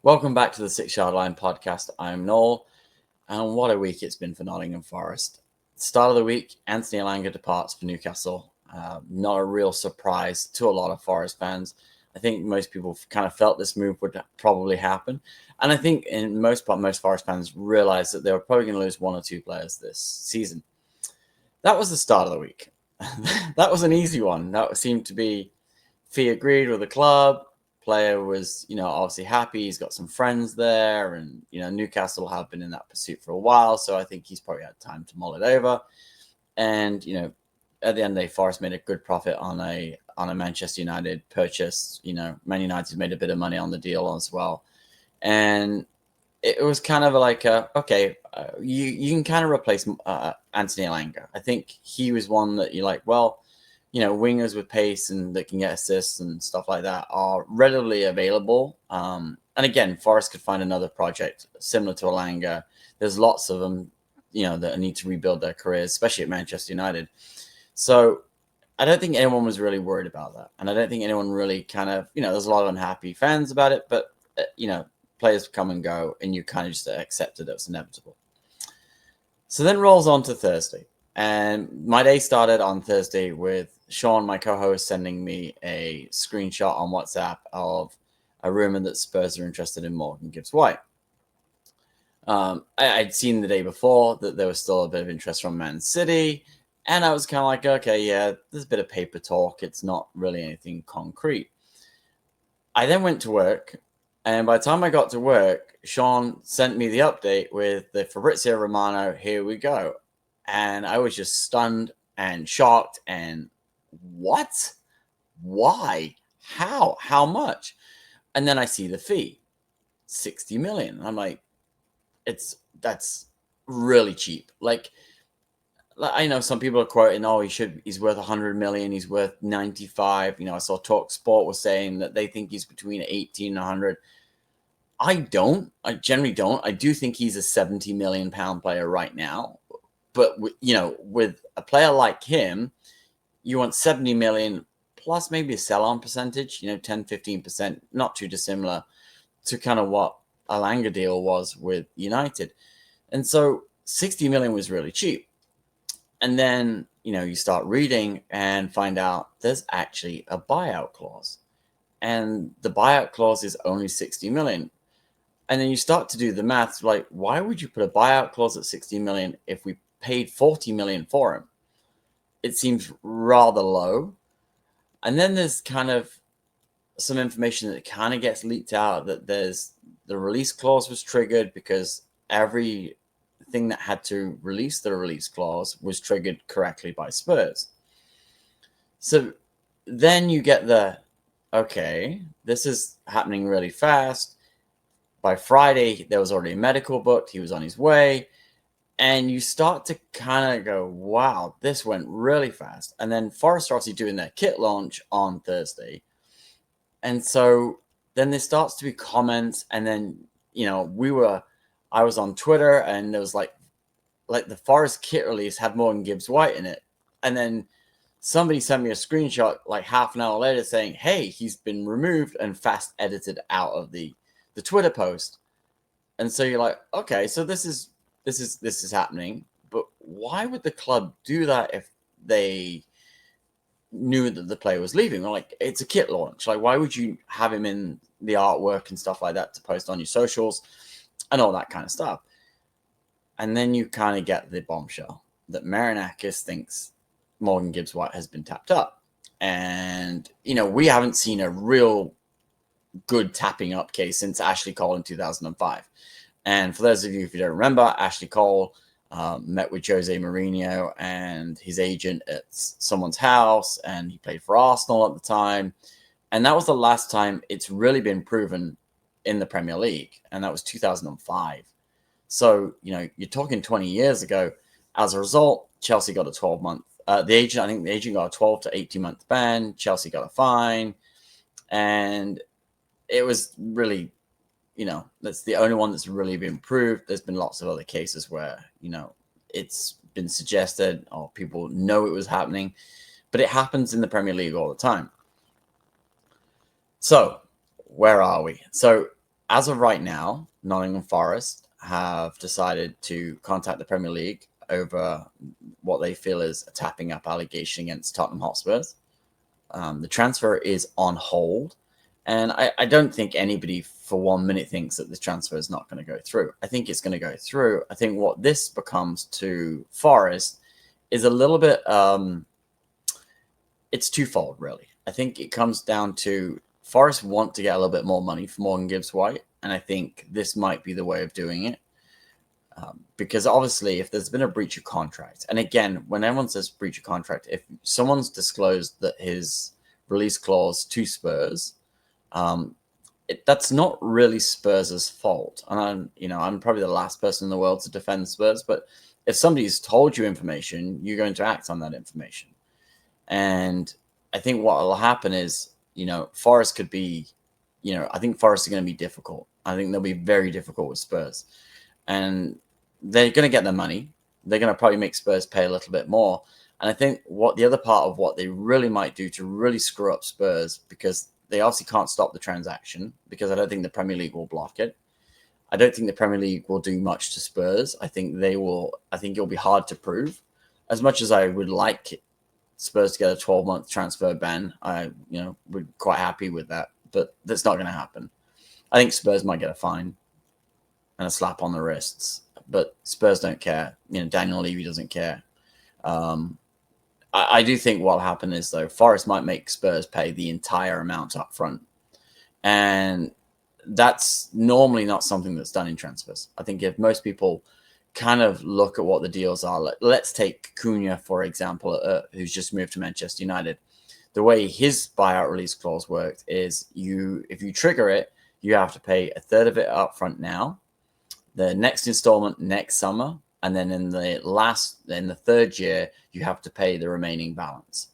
Welcome back to the 6 Yard Line podcast. I'm Noel, and what a week it's been for Nottingham Forest. Start of the week, Anthony Elanga departs for Newcastle. Not a real surprise to a lot of Forest fans. I think most people kind of felt this move would probably happen. And I think in most Forest fans realized that they were probably going to lose one or two players this season. That was the start of the week. That was an easy one. That seemed to be fee agreed with the club. Player was, obviously happy. He's got some friends there, and Newcastle have been in that pursuit for a while, so I think he's probably had time to mull it over. And at the end of the day, Forest made a good profit on a Manchester United purchase. Man United made a bit of money on the deal as well, and it was kind of like you can kind of replace Anthony Elanga. I think he was one that you're like, well, wingers with pace and that can get assists and stuff like that are readily available. And again, Forest could find another project similar to Elanga. There's lots of them, that need to rebuild their careers, especially at Manchester United. So I don't think anyone was really worried about that. And I don't think anyone really kind of, there's a lot of unhappy fans about it, but, players come and go and you kind of just accepted it was inevitable. So then rolls on to Thursday. And my day started on Thursday with Sean, my co-host, sending me a screenshot on WhatsApp of a rumor that Spurs are interested in Morgan Gibbs-White. I'd seen the day before that there was still a bit of interest from Man City. And I was kind of like, okay, yeah, there's a bit of paper talk. It's not really anything concrete. I then went to work. And by the time I got to work, Sean sent me the update with the Fabrizio Romano, here we go. And I was just stunned and shocked and what? Why? How much? And then I see the fee, 60 million. I'm like, that's really cheap. Like I know some people are quoting, he's worth 100 million, he's worth 95. I saw Talk Sport was saying that they think he's between 80 and 100. I generally don't. I do think he's a 70 million pound player right now. But, with a player like him, you want 70 million plus maybe a sell-on percentage, 10, 15%, not too dissimilar to kind of what Elanga deal was with United. And so 60 million was really cheap. And then, you start reading and find out there's actually a buyout clause. And the buyout clause is only 60 million. And then you start to do the math, like, why would you put a buyout clause at 60 million if we paid 40 million for him? It seems rather low. And then there's kind of some information that kind of gets leaked out that there's the release clause was triggered because everything that had to release the release clause was triggered correctly by Spurs. So then you get this is happening really fast. By Friday, there was already a medical booked. He was on his way. And you start to kind of go, wow, this went really fast. And then Forest are obviously doing their kit launch on Thursday. And so then there starts to be comments. And then, I was on Twitter and there was like the Forest kit release had Morgan Gibbs-White in it. And then somebody sent me a screenshot like half an hour later saying, hey, he's been removed and fast edited out of the Twitter post. And so you're like, okay, so this is happening, but why would the club do that if they knew that the player was leaving? Or like, it's a kit launch. Like, why would you have him in the artwork and stuff like that to post on your socials and all that kind of stuff? And then you kind of get the bombshell that Marinakis thinks Morgan Gibbs-White has been tapped up. And, we haven't seen a real good tapping up case since Ashley Cole in 2005. And for those of you, if you don't remember, Ashley Cole met with Jose Mourinho and his agent at someone's house, and he played for Arsenal at the time. And that was the last time it's really been proven in the Premier League, and that was 2005. So, you're talking 20 years ago. As a result, Chelsea got a 12-month. I think the agent got a 12 to 18-month ban. Chelsea got a fine. And it was really, that's the only one that's really been proved. There's been lots of other cases where, it's been suggested or people know it was happening, but it happens in the Premier League all the time. So where are we? So as of right now, Nottingham Forest have decided to contact the Premier League over what they feel is a tapping up allegation against Tottenham Hotspurs. The transfer is on hold. And I don't think anybody for 1 minute thinks that this transfer is not going to go through. I think it's going to go through. I think what this becomes to Forest is a little bit, it's twofold, really. I think it comes down to Forest want to get a little bit more money for Morgan Gibbs-White. And I think this might be the way of doing it. Because obviously, if there's been a breach of contract, and again, when everyone says breach of contract, if someone's disclosed that his release clause to Spurs, that's not really Spurs' fault. And I'm probably the last person in the world to defend Spurs, but if somebody's told you information, you're going to act on that information. And I think what will happen is, Forest could be, I think Forest are going to be difficult. I think they'll be very difficult with Spurs. And they're going to get their money. They're going to probably make Spurs pay a little bit more. And I think what the other part of what they really might do to really screw up Spurs, because they obviously can't stop the transaction, because I don't think the Premier League will block it. I don't think the Premier League will do much to Spurs. I think it'll be hard to prove. As much as I would like Spurs to get a 12-month transfer ban, we're quite happy with that. But that's not going to happen. I think Spurs might get a fine and a slap on the wrists, but Spurs don't care. Daniel Levy doesn't care. I do think what'll happen is, though, Forest might make Spurs pay the entire amount up front. And that's normally not something that's done in transfers. I think if most people kind of look at what the deals are, let's take Cunha, for example, who's just moved to Manchester United. The way his buyout release clause worked is if you trigger it, you have to pay a third of it up front now, the next installment next summer, and then in the third year, you have to pay the remaining balance.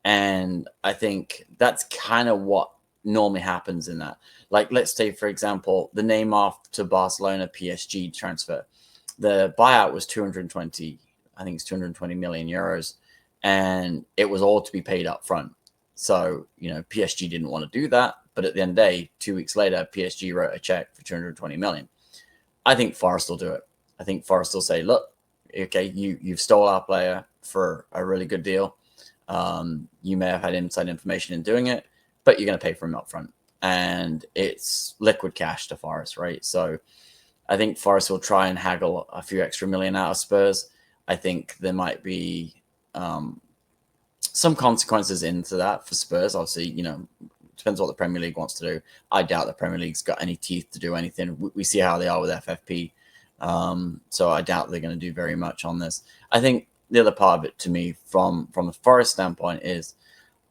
And I think that's kind of what normally happens in that. Like, let's say, for example, the Neymar to Barcelona PSG transfer. The buyout was 220 million euros, and it was all to be paid up front. So, PSG didn't want to do that. But at the end of the day, 2 weeks later, PSG wrote a check for 220 million. I think Forest will do it. I think Forest will say, look, okay, you've stole our player for a really good deal. You may have had inside information in doing it, but you're going to pay for him up front. And it's liquid cash to Forest, right? So I think Forest will try and haggle a few extra million out of Spurs. I think there might be some consequences into that for Spurs. Obviously, depends what the Premier League wants to do. I doubt the Premier League's got any teeth to do anything. We see how they are with FFP. So I doubt they're going to do very much on this. I think the other part of it, to me, from a Forest standpoint, is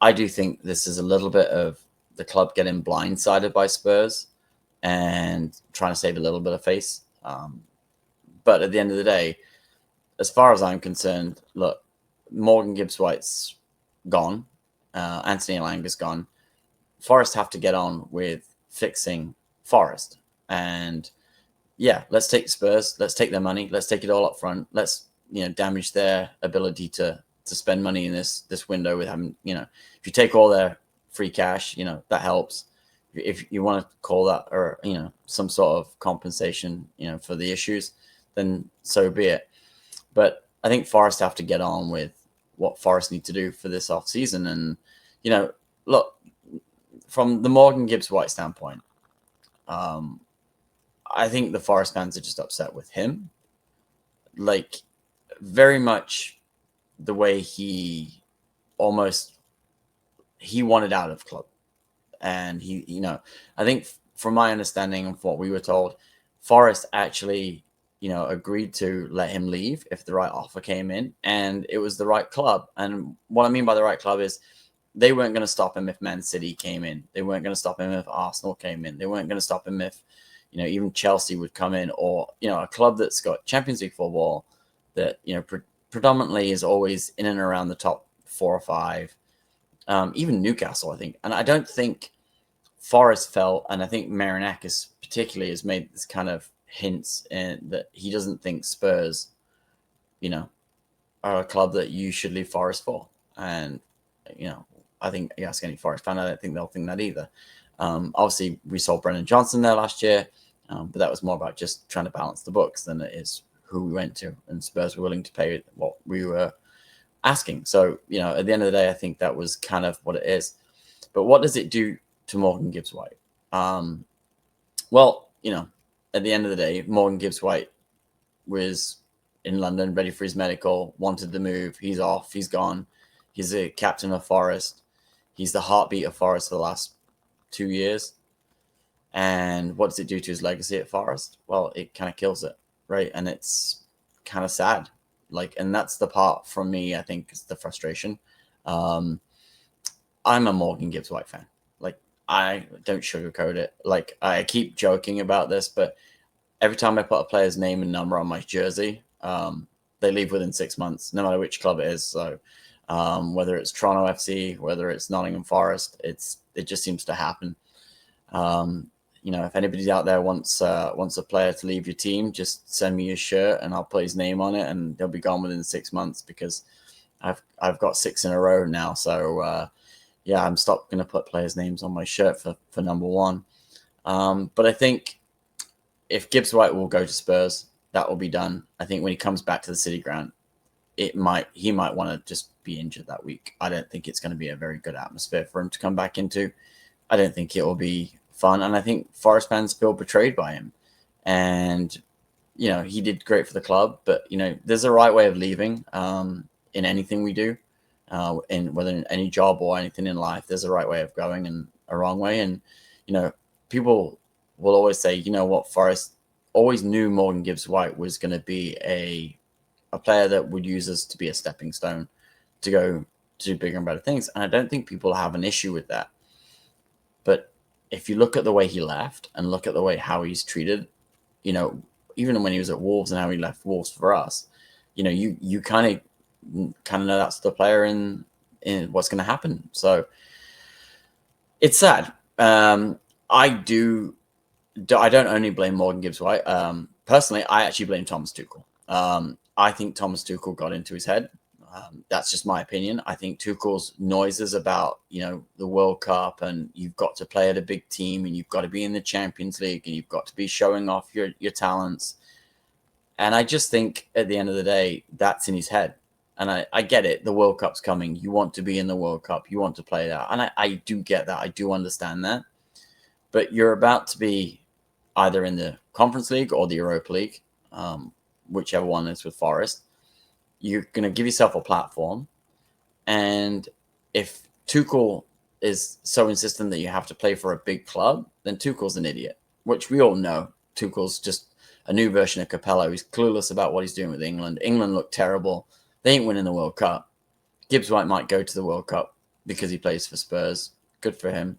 I do think this is a little bit of the club getting blindsided by Spurs and trying to save a little bit of face. But at the end of the day, as far as I'm concerned, look, Morgan Gibbs-White's gone. Anthony Elanga's gone. Forest have to get on with fixing Forest. And yeah, let's take Spurs. Let's take their money. Let's take it all up front. Let's, damage their ability to spend money in this window with having, if you take all their free cash, that helps. If you want to call that, or, some sort of compensation, for the issues, then so be it. But I think Forest have to get on with what Forest need to do for this off season. And, look, from the Morgan Gibbs-White standpoint, I think the Forest fans are just upset with him. Like, very much the way he wanted out of club. And I think from my understanding of what we were told, Forest actually, agreed to let him leave if the right offer came in, and it was the right club. And what I mean by the right club is they weren't going to stop him if Man City came in. They weren't going to stop him if Arsenal came in. They weren't going to stop him if, even Chelsea would come in, or, a club that's got Champions League football that, predominantly is always in and around the top 4 or 5. Even Newcastle, I think. And I don't think Forest felt, and I think Marinakis particularly has made this kind of hints in that he doesn't think Spurs, are a club that you should leave Forest for. And, I think you ask any Forest fan, I don't think they'll think that either. Obviously, we saw Brennan Johnson there last year, but that was more about just trying to balance the books than it is who we went to, and Spurs were willing to pay what we were asking. So, at the end of the day, I think that was kind of what it is. But what does it do to Morgan Gibbs-White? Well, at the end of the day, Morgan Gibbs-White was in London, ready for his medical, wanted the move. He's off. He's gone. He's a captain of Forest. He's the heartbeat of Forest for the last 2 years. And what does it do to his legacy at Forest? Well, it kind of kills it, right? And it's kind of sad. And that's the part from me, I think, is the frustration. I'm a Morgan Gibbs-White fan. I don't sugarcoat it. I keep joking about this, but every time I put a player's name and number on my jersey, they leave within 6 months, no matter which club it is. So whether it's Toronto FC, whether it's Nottingham Forest, it just seems to happen. If anybody's out there wants a player to leave your team, just send me a shirt and I'll put his name on it, and they'll be gone within 6 months because I've got 6 in a row now. So I'm stopped going to put players' names on my shirt for number one. But I think if Gibbs-White will go to Spurs, that will be done. I think when he comes back to the City Ground, he might want to just be injured that week. I don't think it's going to be a very good atmosphere for him to come back into. I don't think it will be fun. And I think Forest fans feel betrayed by him. And, he did great for the club, but, there's a right way of leaving in anything we do, whether in any job or anything in life. There's a right way of going and a wrong way. And, people will always say, Forest always knew Morgan Gibbs-White was going to be a player that would use us to be a stepping stone to go to do bigger and better things. And I don't think people have an issue with that. But if you look at the way he left and look at the way how he's treated, even when he was at Wolves and how he left Wolves for us, you kind of know that's the player in what's going to happen. So it's sad. I don't only blame Morgan Gibbs-White. Personally, I actually blame Thomas Tuchel. I think Thomas Tuchel got into his head. That's just my opinion. I think Tuchel's noises about, the World Cup and you've got to play at a big team and you've got to be in the Champions League and you've got to be showing off your talents. And I just think at the end of the day, that's in his head. And I get it. The World Cup's coming. You want to be in the World Cup. You want to play that. And I do get that. I do understand that. But you're about to be either in the Conference League or the Europa League, whichever one is with Forest. You're going to give yourself a platform. And if Tuchel is so insistent that you have to play for a big club, then Tuchel's an idiot, which we all know. Tuchel's just a new version of Capello. He's clueless about what he's doing with England. England look terrible. They ain't winning the World Cup. Gibbs-White might go to the World Cup because he plays for Spurs. Good for him.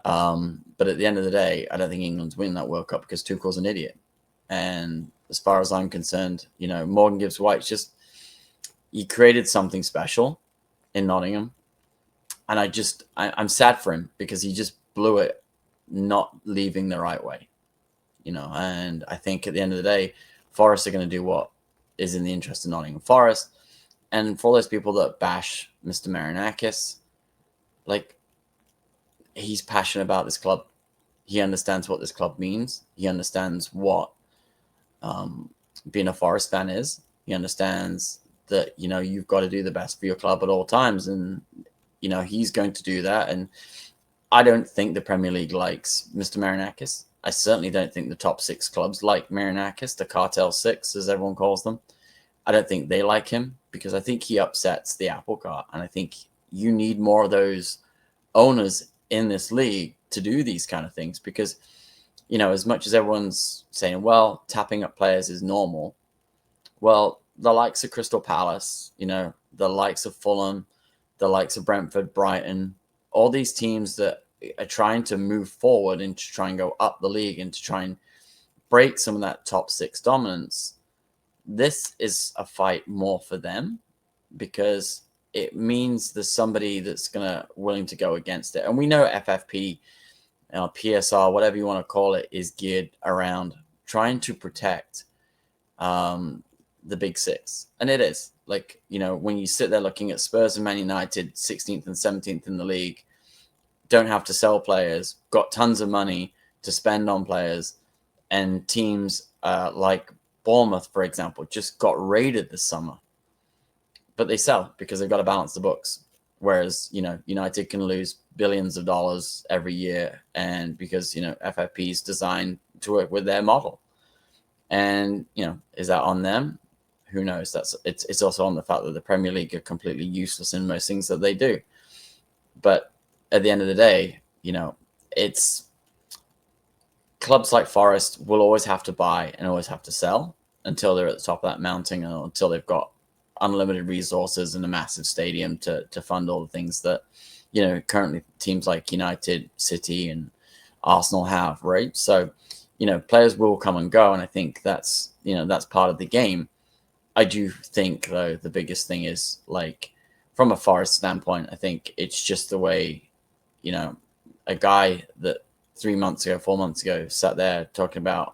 But at the end of the day, I don't think England's winning that World Cup because Tuchel's an idiot. And as far as I'm concerned, Morgan Gibbs-White he created something special in Nottingham. And I'm sad for him because he just blew it not leaving the right way. And I think at the end of the day, Forest are going to do what is in the interest of Nottingham Forest. And for all those people that bash Mr. Marinakis, he's passionate about this club. He understands what this club means. He understands what being a Forest fan is. He understands that, you've got to do the best for your club at all times. And, he's going to do that. And I don't think the Premier League likes Mr. Marinakis. I certainly don't think the top 6 clubs like Marinakis, the Cartel 6, as everyone calls them. I don't think they like him because I think he upsets the apple cart. And I think you need more of those owners in this league to do these kind of things because, as much as everyone's saying, well, tapping up players is normal. Well, the likes of Crystal Palace, the likes of Fulham, the likes of Brentford, Brighton, all these teams that are trying to move forward and to try and go up the league and to try and break some of that top 6 dominance. This is a fight more for them because it means there's somebody that's willing to go against it. And we know FFP, PSR, whatever you want to call it, is geared around trying to protect the big 6. And it is. When you sit there looking at Spurs and Man United 16th and 17th in the league, don't have to sell players, got tons of money to spend on players, and teams like Bournemouth, for example, just got raided this summer. But they sell because they've got to balance the books. Whereas, United can lose billions of dollars every year, and because, FFP is designed to work with their model. And, is that on them? Who knows? It's also on the fact that the Premier League are completely useless in most things that they do. But at the end of the day, it's clubs like Forest will always have to buy and always have to sell until they're at the top of that mountain, and until they've got unlimited resources and a massive stadium to fund all the things that, currently teams like United, City, and Arsenal have, right? So, players will come and go, and I think that's part of the game. I do think, though, the biggest thing is, like, from a Forest standpoint, I think it's just the way, a guy that 4 months ago, sat there talking about,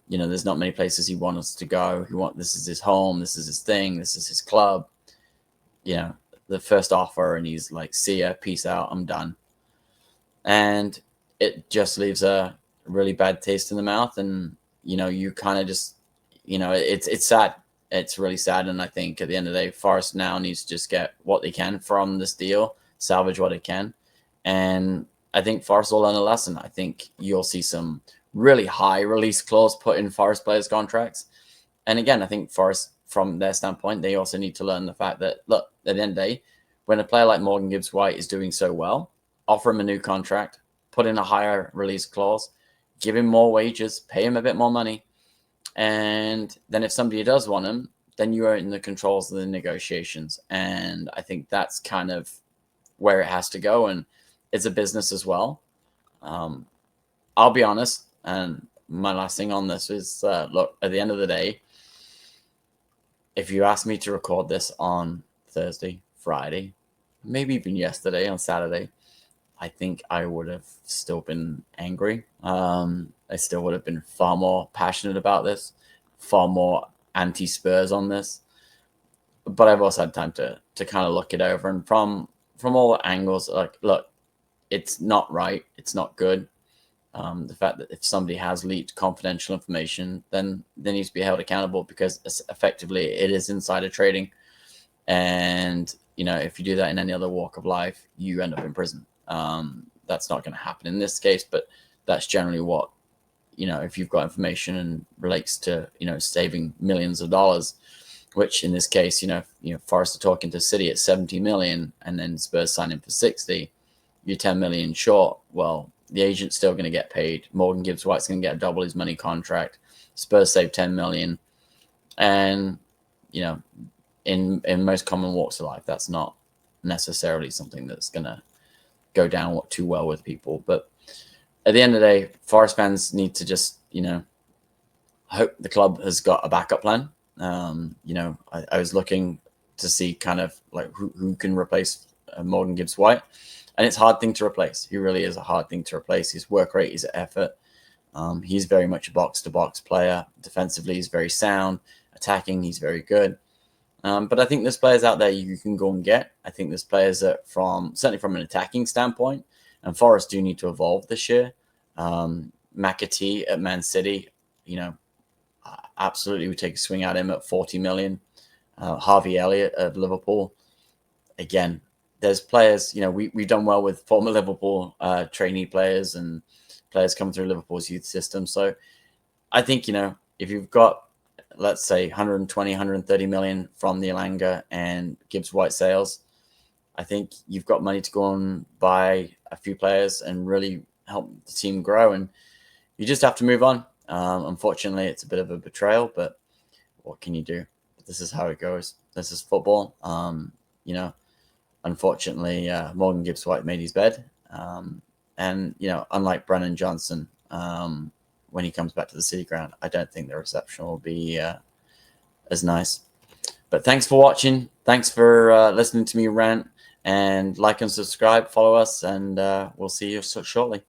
there's not many places he wants us to go. This is his home. This is his thing. This is his club. The first offer, and he's like, see ya, peace out, I'm done. And it just leaves a really bad taste in the mouth. And, you kind of just, it's sad. It's really sad. And I think at the end of the day, Forest now needs to just get what they can from this deal, salvage what it can. And I think Forest will learn a lesson. I think you'll see some really high release clause put in Forest players' contracts. And again, I think Forest, from their standpoint, they also need to learn the fact that, look, at the end of the day, when a player like Morgan Gibbs-White is doing so well, offer him a new contract, put in a higher release clause, give him more wages, pay him a bit more money. And then if somebody does want him, then you are in the controls of the negotiations. And I think that's kind of where it has to go. And it's a business as well. I'll be honest, and my last thing on this is, look, at the end of the day, if you asked me to record this on Thursday, Friday, maybe even yesterday on Saturday, I think I would have still been angry. I still would have been far more passionate about this, far more anti-Spurs on this. But I've also had time to kind of look it over, and from all angles, like, look, it's not right. It's not good. The fact that if somebody has leaked confidential information, then they need to be held accountable, because effectively it is insider trading. And, if you do that in any other walk of life, you end up in prison. That's not going to happen in this case, but that's generally what, if you've got information and relates to, saving millions of dollars, which in this case, Forest are talking to City at 70 million and then Spurs sign him for 60, you're 10 million short. Well, the agent's still going to get paid. Morgan Gibbs-White's going to get double his money contract. Spurs save 10 million. And, in most common walks of life, that's not necessarily something that's going to go down too well with people. But at the end of the day, Forest fans need to just, hope the club has got a backup plan. I was looking to see kind of like who can replace Morgan Gibbs-White. And it's a hard thing to replace. He really is a hard thing to replace. His work rate, his effort. He's very much a box-to-box player. Defensively, he's very sound. Attacking, he's very good. But I think there's players out there you can go and get. I think there's players that certainly from an attacking standpoint, and Forest do need to evolve this year. McAtee at Man City, absolutely would take a swing at him at 40 million. Harvey Elliott at Liverpool. Again, there's players, we've done well with former Liverpool trainee players and players coming through Liverpool's youth system. So I think, if you've got, let's say, 120, 130 million from the Elanga and Gibbs-White sales, I think you've got money to go and buy a few players and really help the team grow. And you just have to move on. Unfortunately, it's a bit of a betrayal, but what can you do? This is how it goes. This is football. Unfortunately, Morgan Gibbs-White made his bed. And, unlike Brennan Johnson, when he comes back to the City ground, I don't think the reception will be as nice. But thanks for watching. Thanks for listening to me rant. And like and subscribe, follow us, and we'll see you shortly.